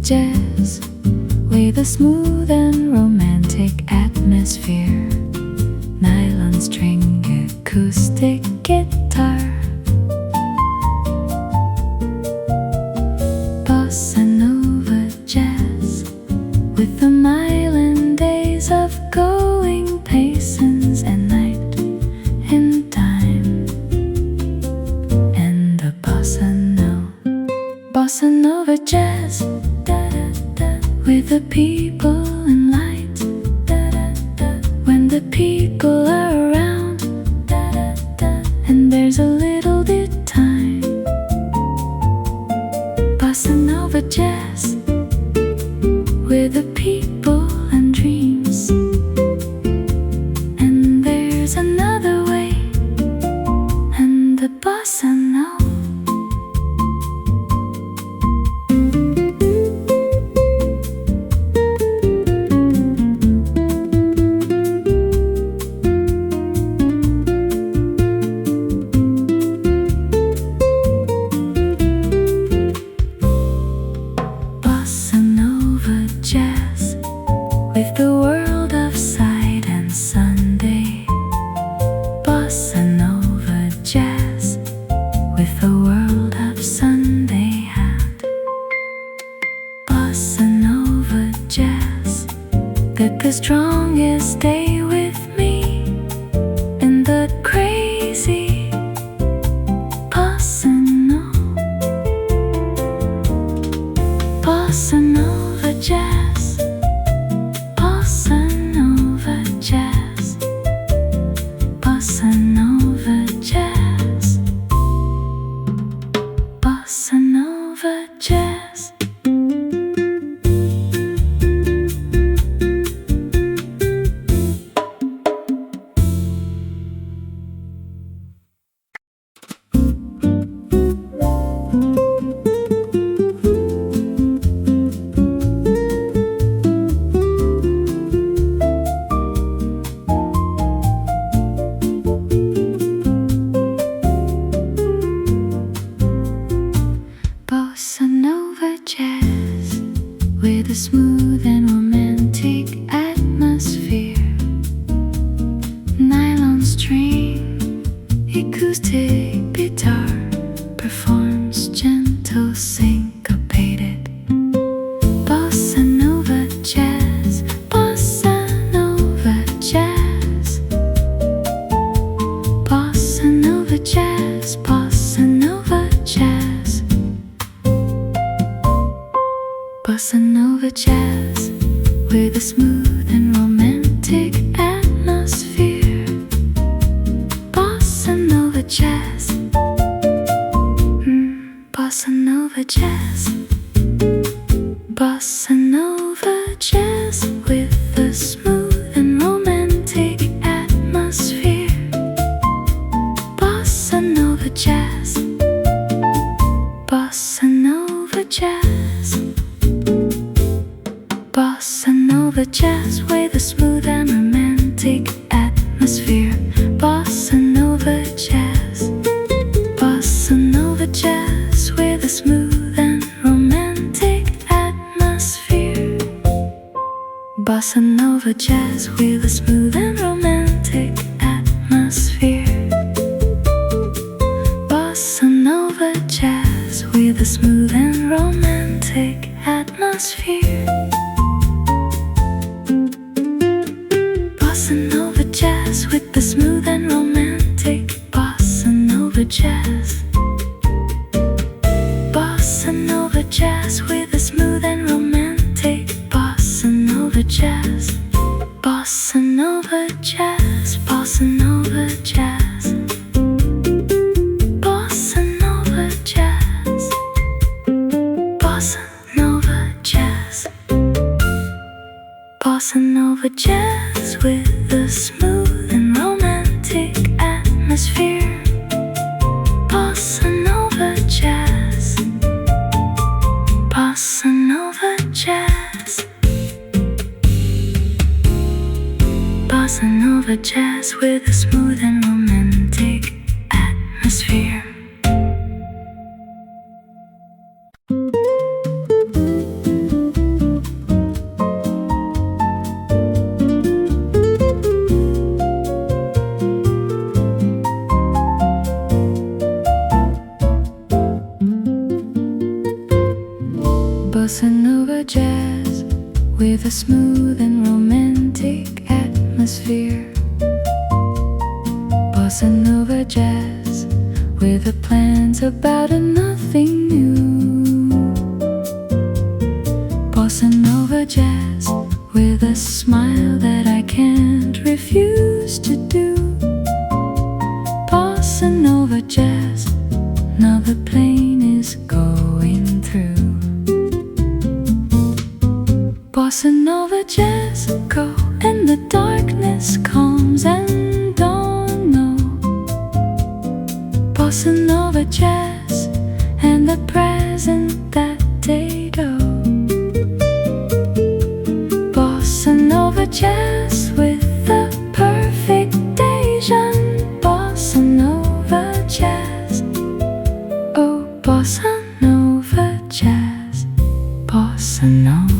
jazz with a smooth and romantic atmosphere. Nylon string acoustic guitar, bossa nova jazz with the island days of going paces and night and time, and the bossa nova jazz with the people and light. When the people are around and there's a little bit time, bossa nova jazz with the people and dreams. And there's another way, and the bossa nova. With the world of sight and Sunday, bossa nova jazz with the world of Sunday hat. Bossa nova jazz got the strongest day with me in the crazy bossa nova. Bossa nova jazz, bossa nova jazz, bossa nova jazz, bossa nova jazz. Bossa nova jazz with a smooth and romantic atmosphere. Nylon string acoustic guitar performs gentle syncopated. Bossa nova jazz, bossa nova jazz, bossa nova jazz, bossa nova jazz. Bossa nova jazz with a smooth and romantic atmosphere. Bossa nova jazz, bossa nova jazz, bossa nova jazz with a smooth and romantic atmosphere. Bossa nova jazz, bossa nova jazz, bossa nova jazz with a smooth and romantic atmosphere. Bossa nova jazz, bossa nova jazz with a smooth and romantic atmosphere. Bossa nova jazz with a smooth and romantic atmosphere. Bossa nova jazz with a smooth and romantic atmosphere. Bossa nova jazz with the smooth and romantic bossa nova jazz. Bossa nova jazz with a smooth and romantic bossa nova jazz. Bossa nova jazz, bossa nova jazz, bossa nova jazz, bossa nova jazz, bossa nova jazz with a smooth and romantic atmosphere. Bossa nova jazz, bossa nova jazz, bossa nova jazz with a smooth and romantic atmosphere. Bossa Nova jazz with a smooth and romantic atmosphere. Bossa Nova jazz with the plans about a nothing new. Bossa Nova jazz with a smile that I can't refuse to do. Bossa Nova jazz, now the plane is going through. Bossa Nova jazz, go, and the darkness comes and don't know. Bossa Nova jazz, and the present that they go. Bossa Nova jazz with the perfect Asian. Bossa Nova jazz, oh Bossa Nova jazz, Bossa Nova.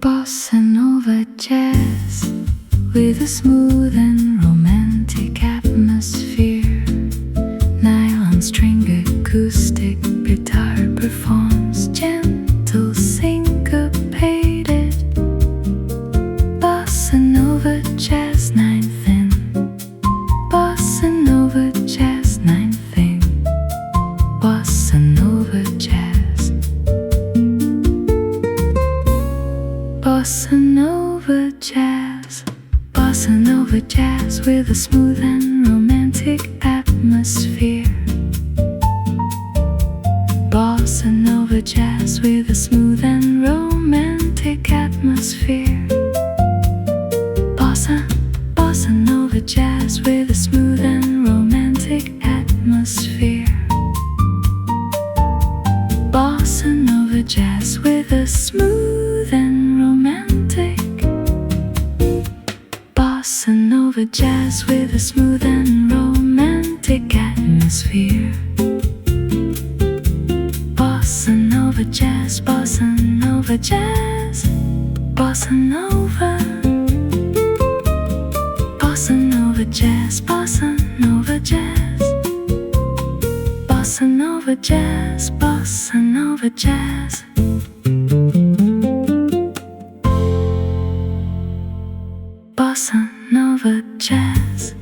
Bossa Nova jazz with a smooth and romantic atmosphere. Nylon string acoustic guitar performs gentle syncopated. Bossa Nova jazz 9 thin. Bossa Nova jazz 9 thin. Bossa Nova jazz. Bossa Nova jazz. Bossa Nova jazz with a smooth and romantic atmosphere. Bossa Nova jazz with a smooth and romantic atmosphere. Bossa Nova jazz with a smooth and romantic atmosphere. Bossa Nova jazz with a smooth and romantic. Bossa Nova jazz with a smooth and romantic atmosphere. Bossa Nova jazz, Bossa Nova jazz, Bossa Nova. Bossa Nova jazz, Bossa Nova jazz, Bossa Nova jazz, Bossa Nova jazz. Bossa Nova jazz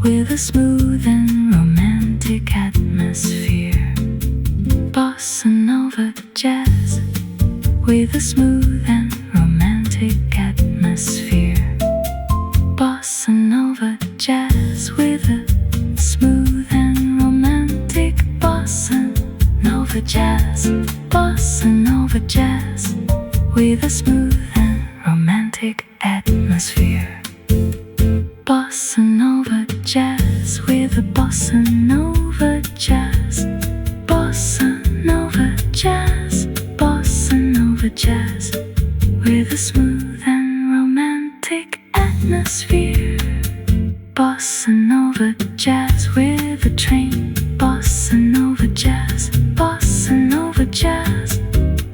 with a smooth and romantic atmosphere. Bossa Nova jazz with a smooth and romantic atmosphere. Bossa Nova jazz with a smooth and romantic. Bossa Nova jazz, Bossa Nova jazz with a smooth and romantic atmosphere. Bossa Nova jazz with a Bossa Nova jazz. Bossa Nova jazz, Bossa Nova jazz with a smooth and romantic atmosphere. Bossa Nova jazz with a train. Bossa Nova jazz, Bossa Nova jazz,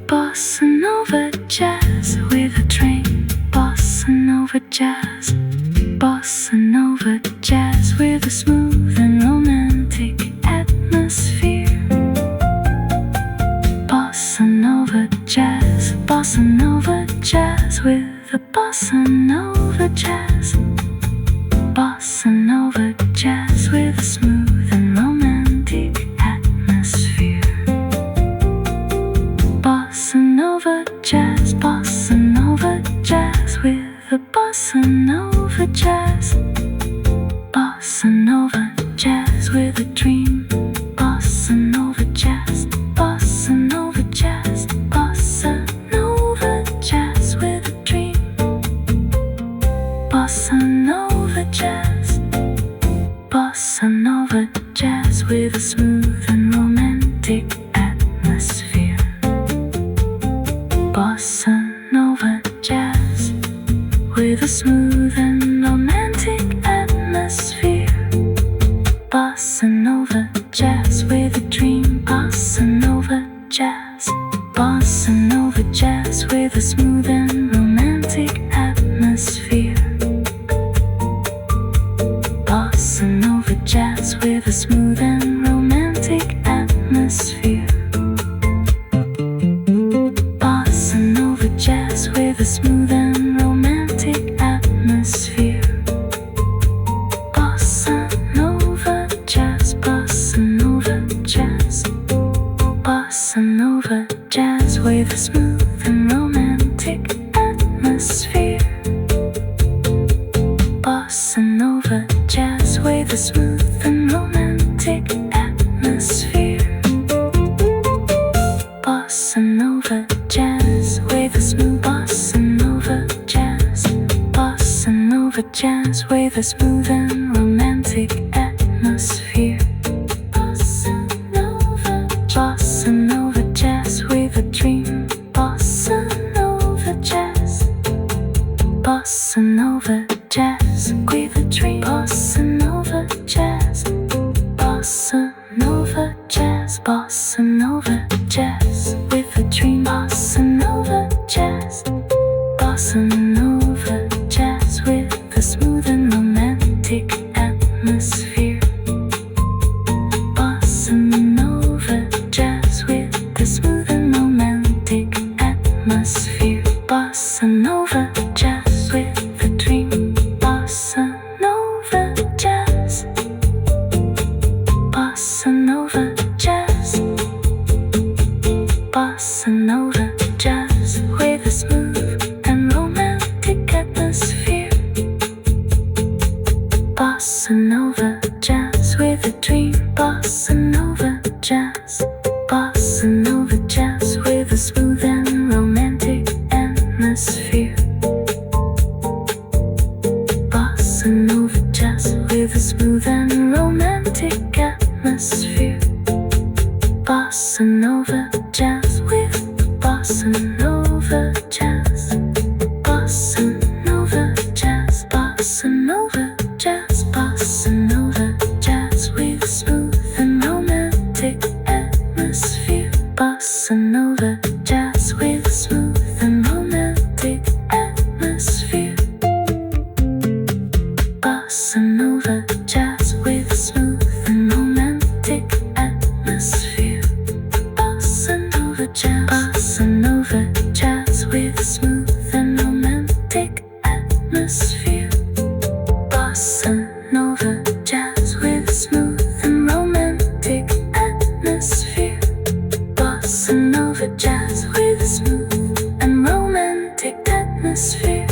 Bossa Nova jazz with a train. Bossa Nova jazz, Bossa Nova jazz with a smooth and romantic atmosphere. Bossa Nova jazz, Bossa Nova jazz with a Bossa Nova jazz. Bossa Nova jazz with a smooth and romantic atmosphere. Bossa Nova jazz, Bossa Nova jazz with a Bossa Nova jazz. Bossa Nova jazz with a dream. Bossa Nova jazz, Bossa Nova jazz, Bossa Nova jazz with a dream. bossa nova jazz with a smooth and romantic atmosphere. Bossa nova jazz with a dream. Bossa nova jazz. Bossa nova jazz with a smooth and romantic atmosphere. Bossa nova jazz with a smooth and romantic atmosphere. Bossa nova jazz with a smooth and romantic atmosphere. Bossa nova jazz. Bossa nova jazz. Bossa nova jazz with a smooth and romantic atmosphere. Bossa nova jazz with a smooth and romantic atmosphere. Bossa nova jazz with a smooth. Bossa nova jazz. Bossa nova jazz with a smooth and romantic atmosphere. Bossa nova. Bossa nova jazz with a dream. Bossa nova jazz. Bossa nova jazz with a dream. Bossa nova jazz. Bossa nova jazz. Bossa nova jazz with a dream. Bossa nova jazz. Bossa nova jazz with a smooth and romantic atmosphere. Bossa nova jazz with a smooth and romantic atmosphere. Bossa nova jazz with a dream. Bossa nova jazz. Bossa nova jazz. Bossa nova jazz with a smooth and romantic atmosphere. Bossa nova jazz with a dream. Bossa nova jazz. Bossa nova jazz with a smooth and romantic atmosphere. Bossa nova jazz with a smooth and romantic atmosphere. Bossa nova jazz with bossa nova jazz. Bossa nova jazz. Bossa nova jazz. Bossa nova jazz with a smooth and romantic atmosphere. Bossa nova jazz with a smooth and romantic atmosphere. Bossa nova jazz with a smooth and romantic atmosphere. Bossa nova jazz. Bossa nova jazz with a smooth and romantic atmosphere. Bossa nova jazz with a smooth and romantic atmosphere. Bossa nova jazz with a smooth and romantic atmosphere.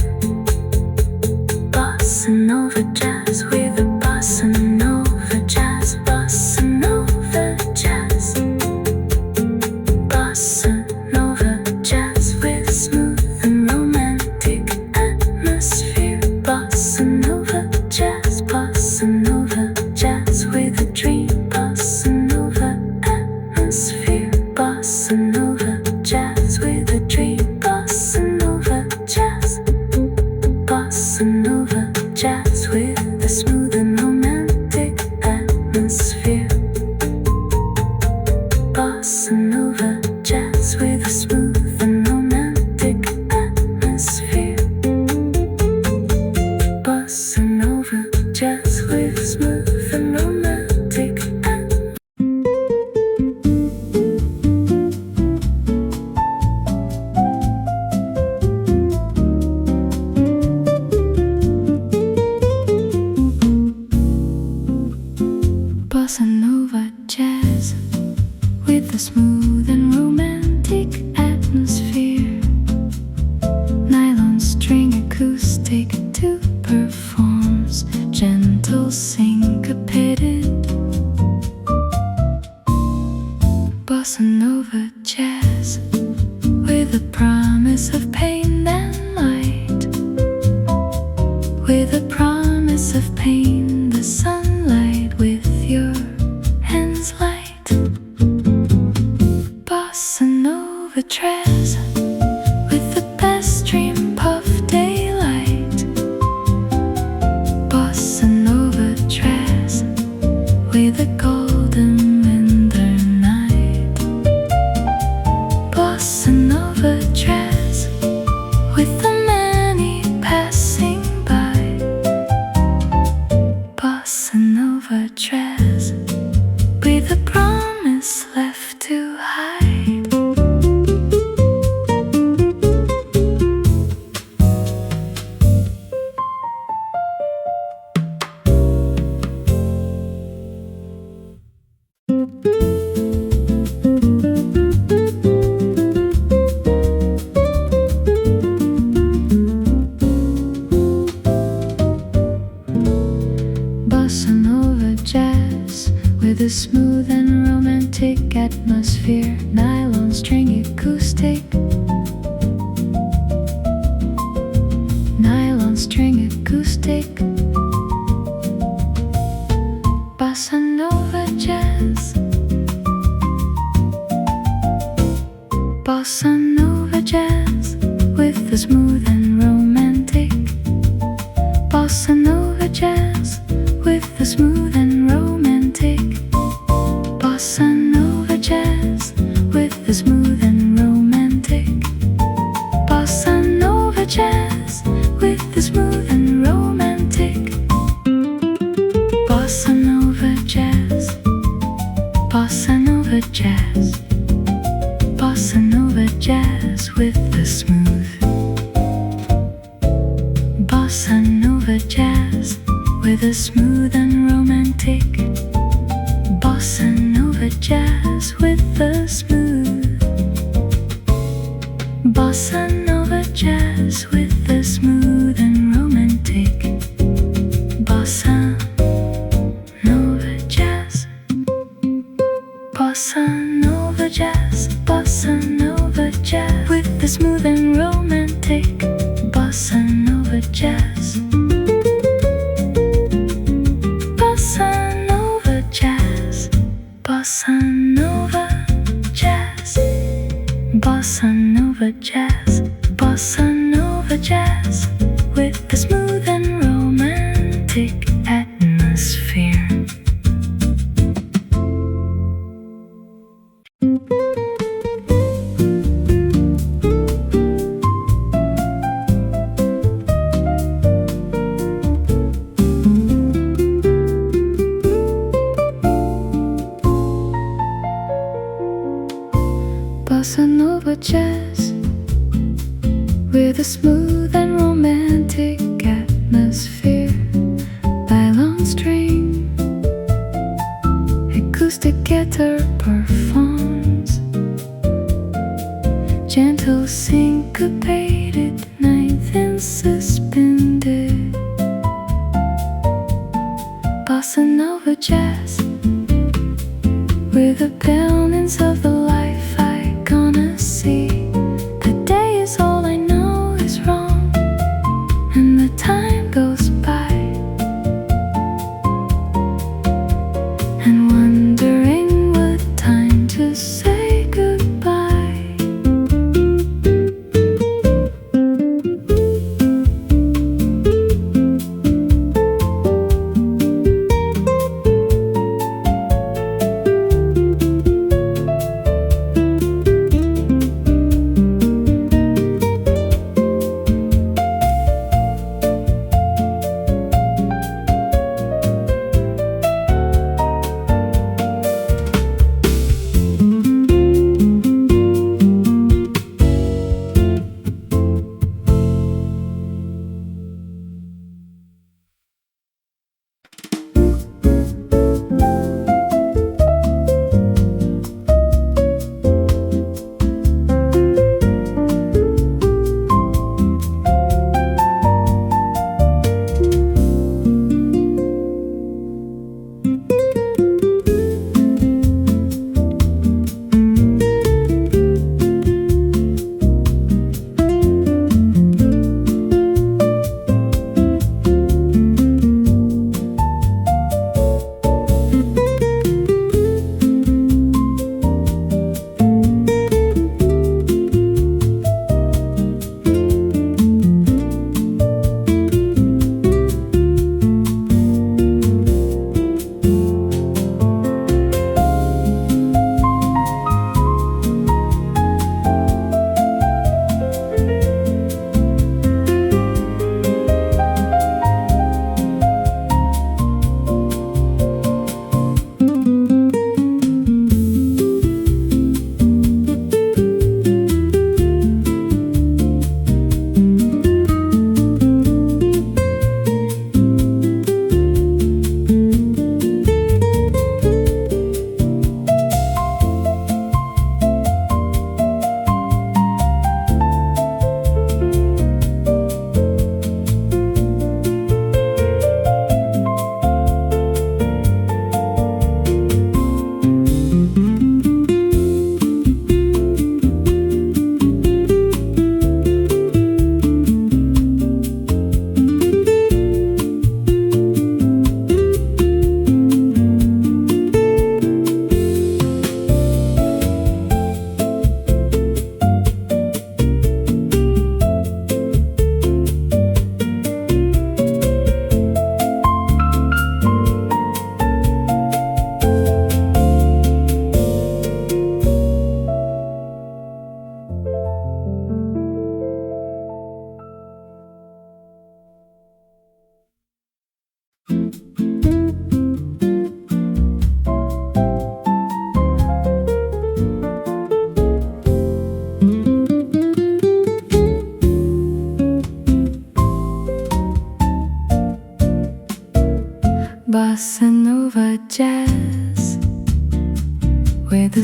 Bossa nova jazz with a bossa nova jazz. Bossa nova jazz. Bossa nova jazz with a smooth and romantic atmosphere. Bossa nova jazz. Bossa nova jazz with a dream. Bossa nova atmosphere. Bossa nova jazz with a dream. Bossa nova jazz. Bossa nova jazz with a smooth and romantic atmosphere. Bossa nova jazz with a smooth and romantic atmosphere. Bossa nova jazz with a smooth and romantic atmosphere. Bossa nova jazz with a smooth and romantic atmosphere. Nylon string acoustic two performs gentle syncopated. Bossa nova jazz with a promise of pain and light. With a promise of pain, the sunlight with your hands light. Bossa nova jazz with atmosphere, nylon string acoustic, nylon string acoustic, bossa nova jazz, bossa nova jazz with the smooth and romantic, bossa nova jazz with the smooth and romantic, bossa nova jazz with the smooth and romantic, bossa nova jazz with the smooth and romantic, bossa nova jazz, bossa nova jazz, bossa nova jazz with the smooth, bossa nova jazz with a smooth and romantic, bossa nova jazz with the smooth, bossa nova jazz with the smooth and romantic, bossa nova jazz, bossa nova jazz, bossa nova jazz with the smooth and romantic, bossa nova jazz, bossa nova jazz, bossa nova jazz, bossa nova jazz, bossa nova jazz with the smooth and romantic atmosphere. Bossa nova jazz with a smooth and romantic atmosphere, nylon string, acoustic guitar performs, gentle syncopated ninth and suspended, bossa nova jazz with the balance of the life I gonna see. The day is all I know is wrong, and the time goes by, and wondering what time to say goodbye.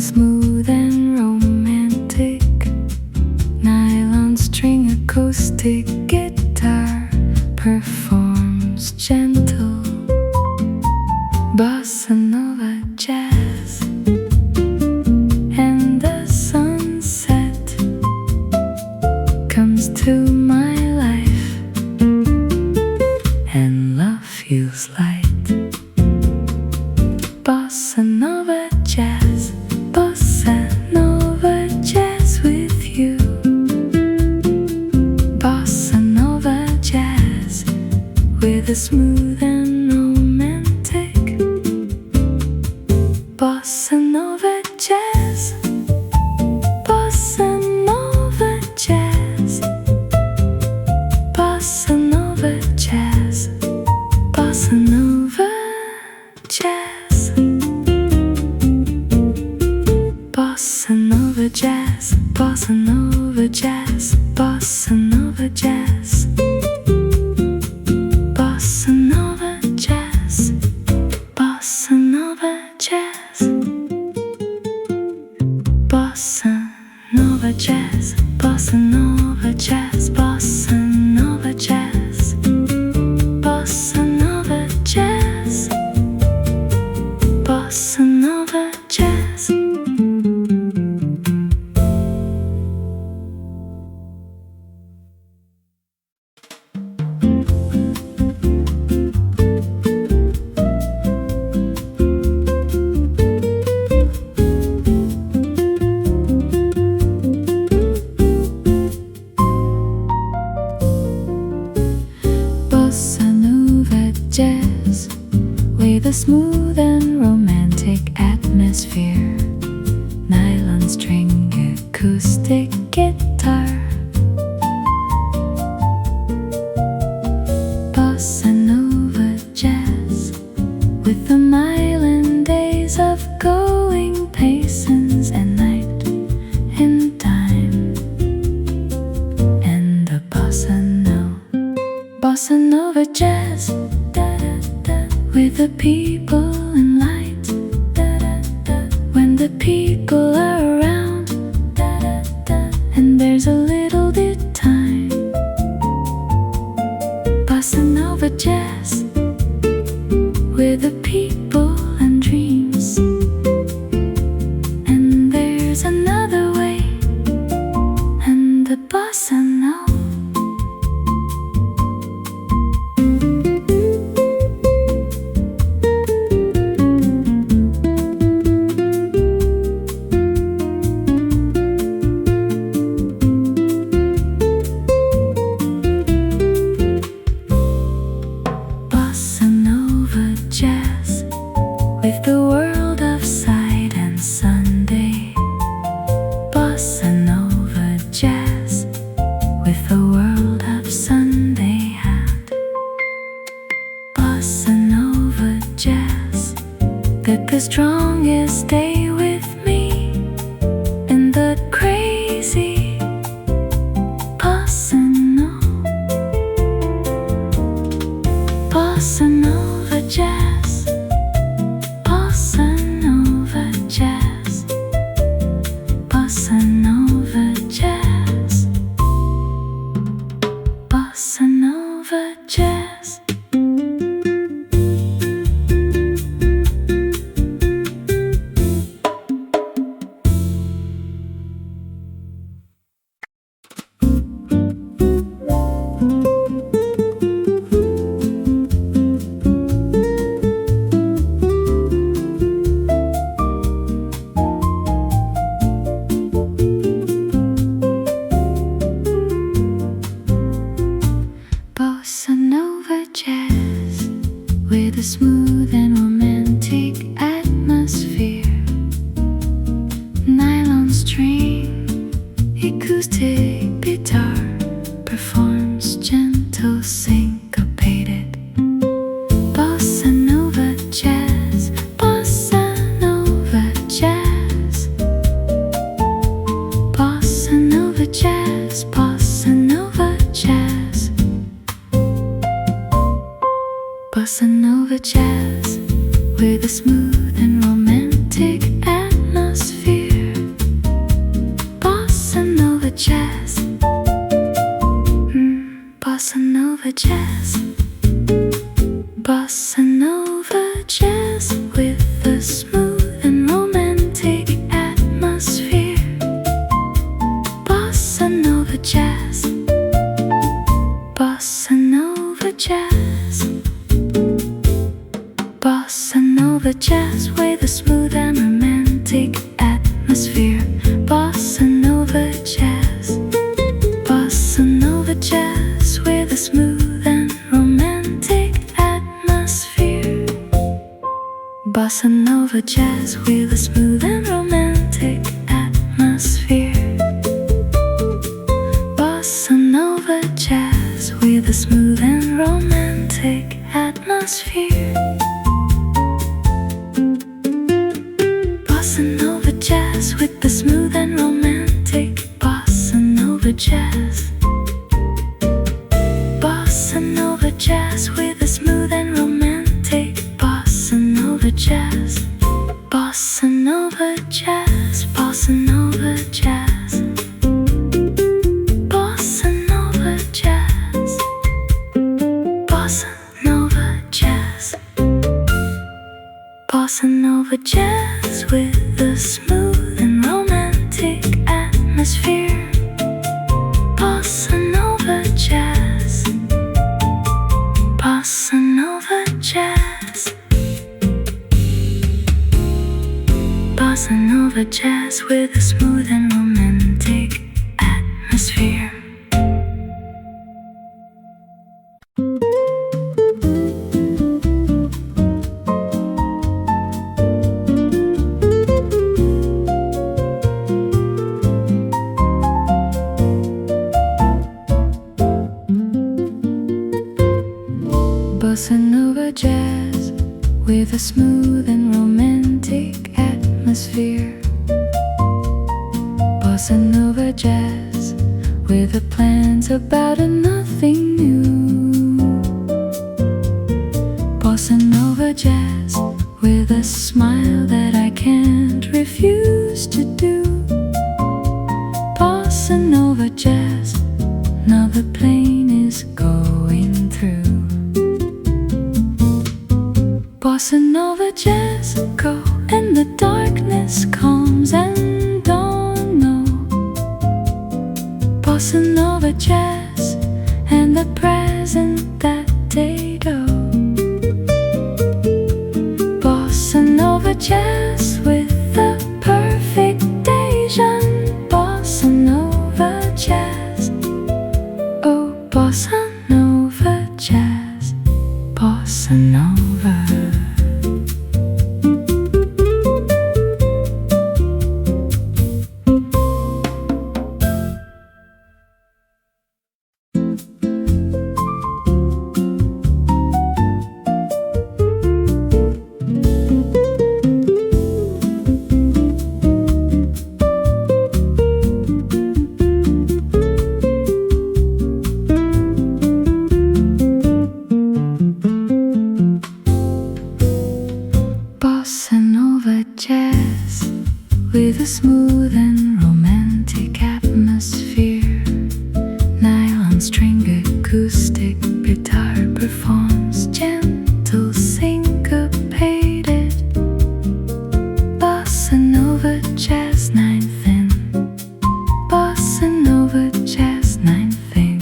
smooth and romantic. Nylon string acoustic guitar performs gentle bossa nova jazz. And the sunset comes to my life, and love feels light. Bossa nova jazz, bossa nova jazz with you. Bossa nova jazz with a smooth and romantic. Bossa nova jazz, bossa nova jazz, bossa nova jazz, bossa nova jazz, bossa nova jazz, bossa nova jazz, bossa nova jazz, bossa nova jazz, bossa nova jazz, bossa nova jazz, bossa nova jazz, bossa nova jazz, bossa nova jazz, bossa nova jazz. Bossa nova jazz with a smooth and romantic atmosphere. Nylon string acoustic guitar. Bossa nova jazz with the island days of going paces and night and time. And the bossa nova jazz, with the people in light. When the people are around, and there's a little bit time. Bossa nova jazz, with the people and dreams. And there's another way, and the bossa nova. With the world of sight and Sunday. Bossa nova jazz with the world of Sunday hat. Bossa nova jazz, got the strongest day with me in the crazy bossa nova. Bossa nova jazz, bossa nova jazz, bossa nova jazz, bossa nova jazz. Bossa nova jazz with a smooth and romantic atmosphere. Nylon string acoustic guitar performs gentle syncopated. Bossa nova jazz, bossa nova jazz, bossa nova jazz, bossa nova jazz, bossa nova jazz with a smooth and romantic atmosphere. nova jazz with a smooth and romantic atmosphere. Bossa nova jazz. Bossa nova jazz with a smooth and romantic atmosphere. Bossa nova jazz with a smooth and romantic atmosphere. Bossa nova jazz with a smooth and romantic atmosphere. Bossa nova jazz with the smooth and romantic. Bossa nova jazz. Bossa nova jazz with a smooth and romantic. Bossa nova jazz. Bossa nova jazz. Bossa nova jazz. Bossa nova jazz. Bossa nova jazz. Bossa nova jazz with a smooth and romantic atmosphere. Bossa nova jazz. Bossa nova jazz. Bossa nova jazz with a smooth and romantic atmosphere. Bossa nova jazz with a smooth and romantic atmosphere. Bossa nova jazz with the plans about a nothing new. Bossa nova jazz with a smile that I can't refuse to do. Bossa nova jazz, now the plane is going through. Bossa nova jazz, go, and the darkness comes and don't know. Bossa nova jazz, and the present that they go. Bossa nova jazz with the perfect Asian. Bossa nova jazz, oh bossa nova jazz. Bossa nova. Bossa nova jazz with a smooth and romantic atmosphere. Nylon string acoustic guitar performs gentle syncopated. Bossa nova jazz 9 thin. Bossa nova jazz 9 thin.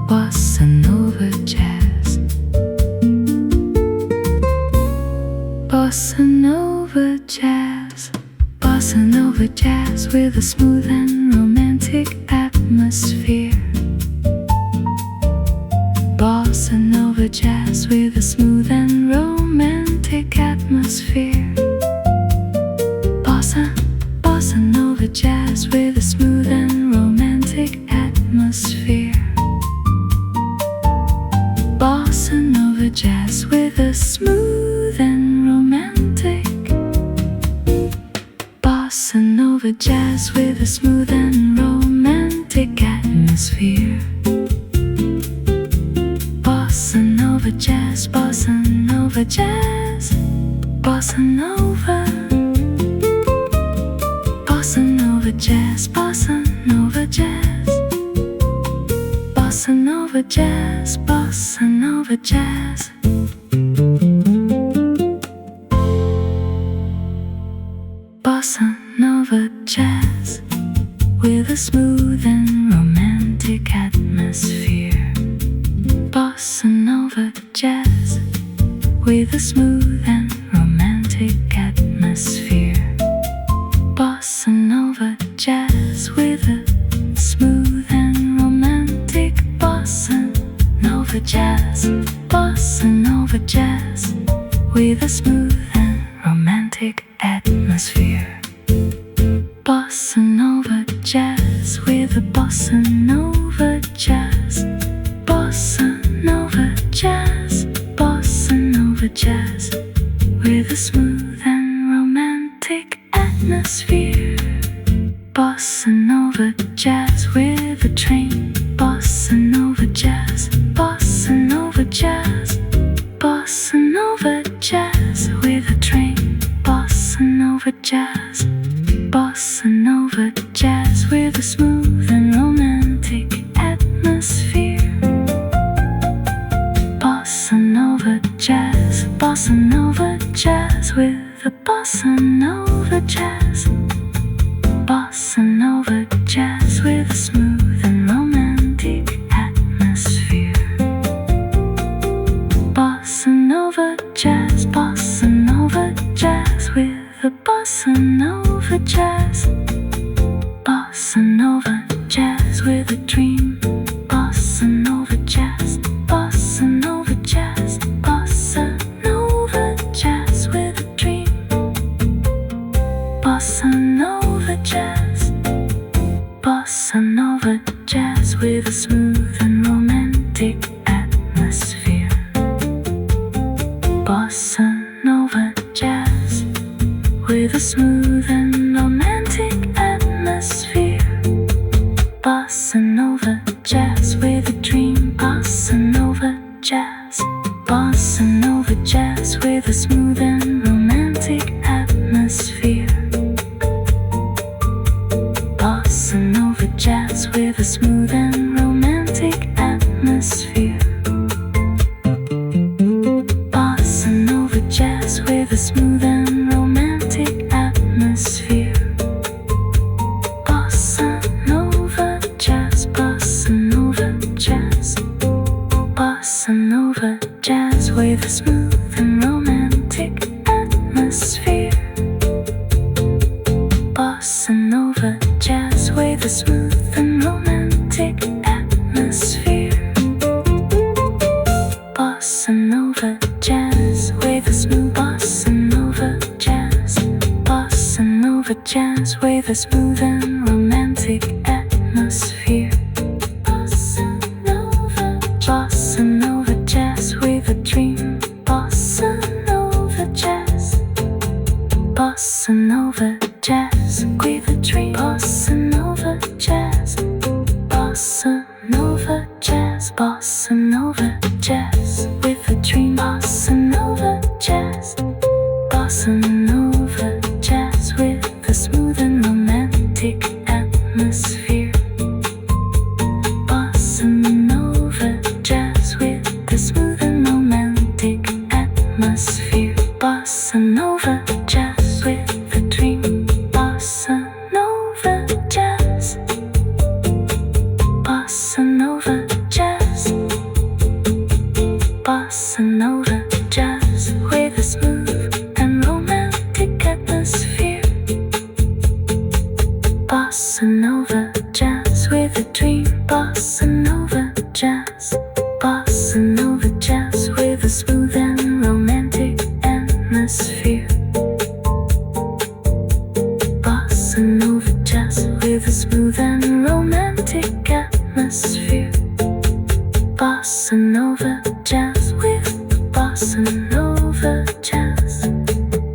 Bossa nova jazz. Bossa nova jazz. Bossa nova jazz with a smooth and romantic atmosphere. Bossa nova jazz with a smooth and romantic atmosphere. Bossa nova jazz with a smooth and romantic atmosphere. Bossa nova jazz with a smooth and romantic. Bossa nova jazz with a smooth and romantic atmosphere. Bossa nova jazz, bossa nova jazz, bossa nova. Bossa nova jazz, bossa nova jazz. Bossa nova jazz, bossa nova jazz. Bossa nova jazz with a smooth and romantic atmosphere. Bossa nova jazz with a smooth and romantic jazz with a smooth and romantic bossa nova jazz. Bossa nova jazz with a smooth and romantic atmosphere. Bossa nova jazz with a bossa nova jazz. Bossa nova jazz. Bossa nova jazz with a smooth and romantic atmosphere. Bossa nova jazz with a train. Bossa nova jazz. Bossa nova jazz. Bossa nova jazz with a train. Bossa nova jazz. Bossa nova jazz with a smooth and romantic atmosphere. Bossa nova jazz. Bossa nova jazz with a bossa nova jazz. Bossa nova jazz with a smooth and romantic atmosphere. Bossa nova jazz. Bossa nova jazz with a bossa nova jazz. Bossa nova jazz with a dream. Bossa nova jazz. Bossa nova jazz. Bossa nova jazz with a dream. Bossa nova jazz. Bossa nova jazz with a smooth and romantic atmosphere. Bossa nova jazz with a smooth and romantic atmosphere. Bossa nova jazz with a dream. Bossa nova jazz. Bossa nova jazz with a smooth and romantic atmosphere. Bossa nova jazz with a smooth and romantic atmosphere. Bossa nova jazz with a smooth and romantic atmosphere. Bossa nova jazz. Bossa nova jazz. Bossa nova jazz with a smooth and romantic atmosphere. Bossa nova jazz with a smooth and romantic atmosphere. Bossa nova jazz with a smooth. Bossa nova jazz. Bossa nova jazz with a smooth and romantic atmosphere. Bossa nova. Bossa nova jazz with a dream. Bossa nova jazz. Bossa nova jazz with a dream. Bossa nova jazz. Bossa nova jazz. Bossa nova jazz with a dream. Bossa nova jazz. Bossa nova jazz with a smooth and romantic atmosphere. Bossa nova jazz with a smooth and romantic atmosphere. Bossa nova jazz with a dream. Bossa nova jazz. Bossa nova jazz. Bossa nova jazz with a smooth and romantic atmosphere. Bossa nova jazz with a dream. Bossa nova jazz. Bossa nova jazz with a smooth and romantic atmosphere. Bossa nova jazz with a smooth and romantic atmosphere. Bossa nova jazz with bossa nova jazz.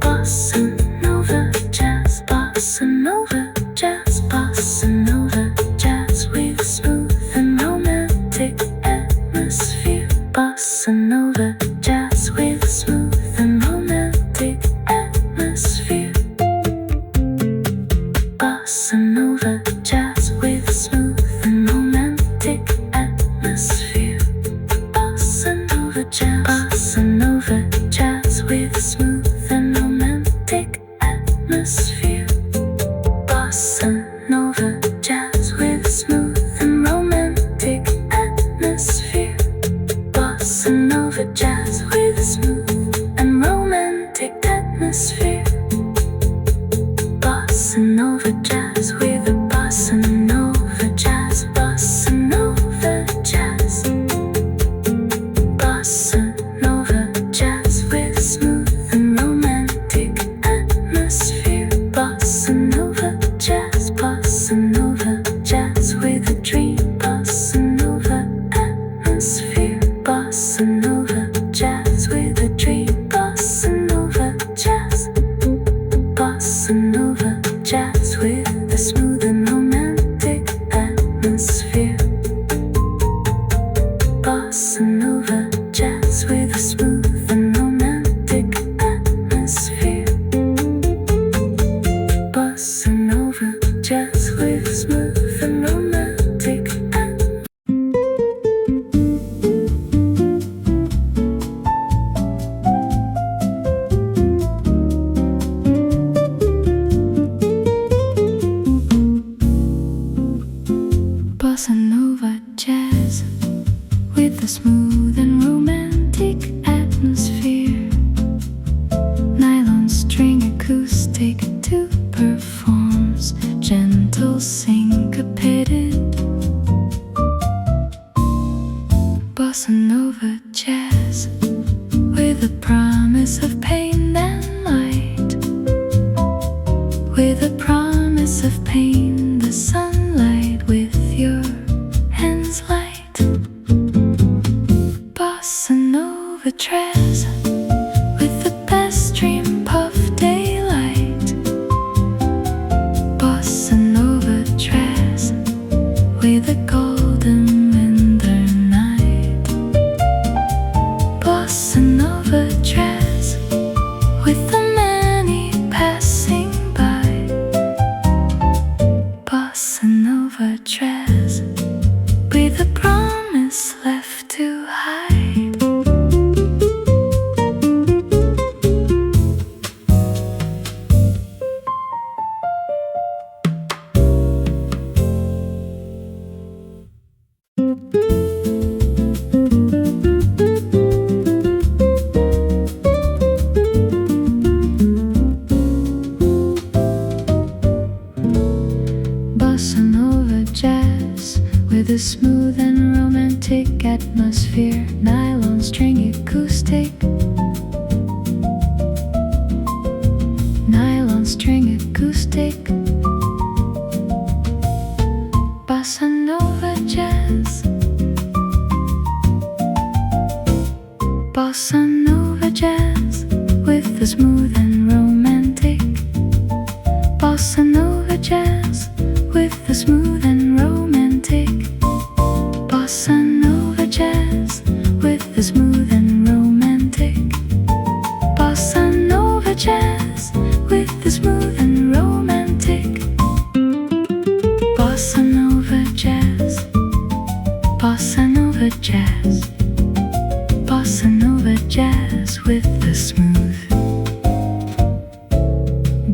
Bossa nova jazz. Bossa nova jazz. Bossa nova jazz with a smooth and romantic atmosphere. Bossa nova jazz with a smooth and romantic atmosphere. Bossa nova jazz with a smooth and romantic atmosphere. Bossa nova jazz. Bossa nova jazz with a smooth and romantic atmosphere. Bossa nova jazz with a smooth and romantic atmosphere. Bossa nova jazz with a smooth and romantic atmosphere. Bossa nova jazz with a with a smooth and romantic atmosphere. Bossa Nova jazz with a smooth and romantic atmosphere. Bossa Nova jazz with a smooth and romantic atmosphere. Bossa Nova jazz with a smooth and romantic atmosphere. Nylon string acoustic two performs, gentle syncopated. Bossa Nova jazz with a promise of pain and light. With a promise of pain, the sunlight with your hands light. Bossa Nova jazz with the best dream puff daylight. Bossa Nova jazz with a golden winter night. Bossa Nova jazz with the many passing by. Bossa Nova jazz with a promise left to hide. Bossa Nova jazz with a smooth and romantic atmosphere. Nylon string acoustic. Nylon string acoustic. Bossa Nova jazz. Bossa Nova jazz with the smooth and romantic. Bossa Nova jazz with the smooth and romantic. Bossa Nova jazz with the smooth and romantic. Bossa Nova jazz with the smooth and romantic. Bossa Nova jazz. Bossa Nova jazz. Bossa Nova jazz with the smooth.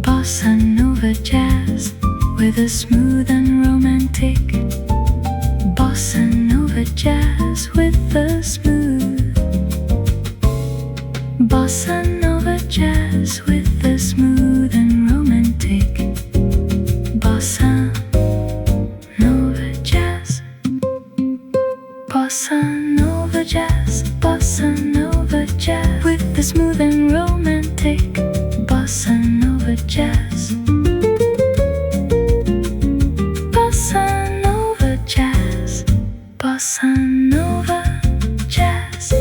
Bossa Nova jazz with a smooth and romantic. Bossa Nova jazz with the smooth. Bossa Nova jazz with the smooth and romantic. Bossa Nova jazz. Bossa Nova jazz. Bossa Nova jazz with the smooth and romantic. Bossa Nova jazz. Bossa Nova jazz. Bossa Nova jazz.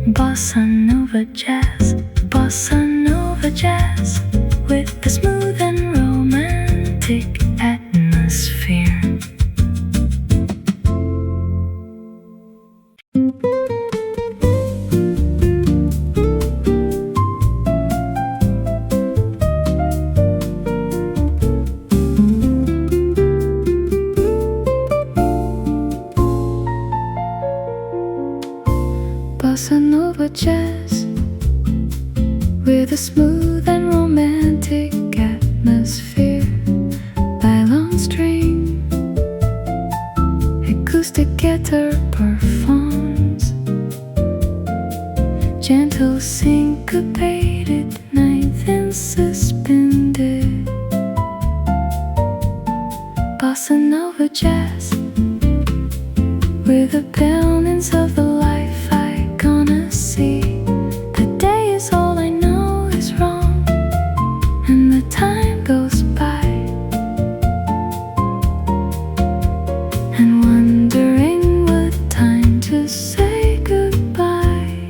Bossa Nova jazz. Bossa Nova jazz with the smooth and romantic atmosphere. Bossa Nova jazz with a smooth and romantic atmosphere. Nylon string acoustic guitar performs, gentle syncopated, ninth and suspended. Bossa Nova jazz with the balance of the life I gonna see. The day is all I know is wrong, and the time goes by, and wondering what time to say goodbye.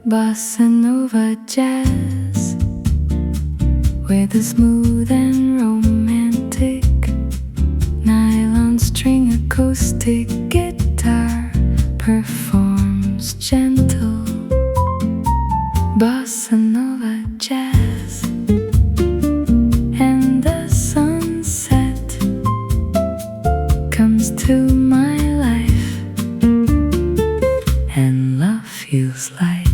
Bossa Nova jazz with a smooth and romantic nylon string acoustic guitar performs gentle Bossa Nova jazz, and the sunset comes to my life and love feels light.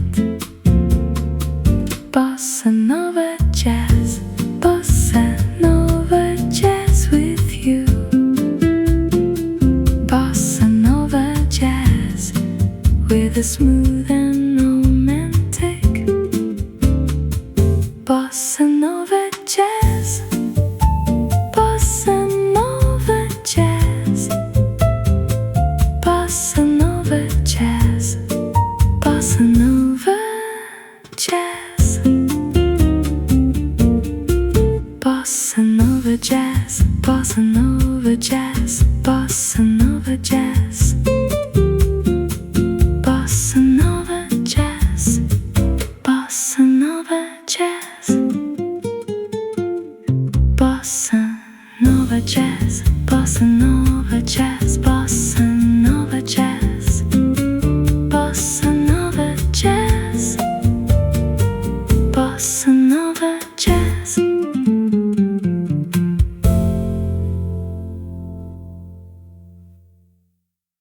Bossa Nova jazz, Bossa Nova jazz with you. Bossa Nova jazz with a smooth and romantic Bossa Nova jazz, Bossa Nova jazz, Bossa Nova jazz, Bossa Nova jazz, Bossa Nova jazz, Bossa Nova jazz, Bossa Nova jazz, Bossa Nova jazz, Bossa Nova jazz, Bossa Nova jazz, Bossa Nova jazz, Bossa Nova jazz, Bossa Nova jazz, Bossa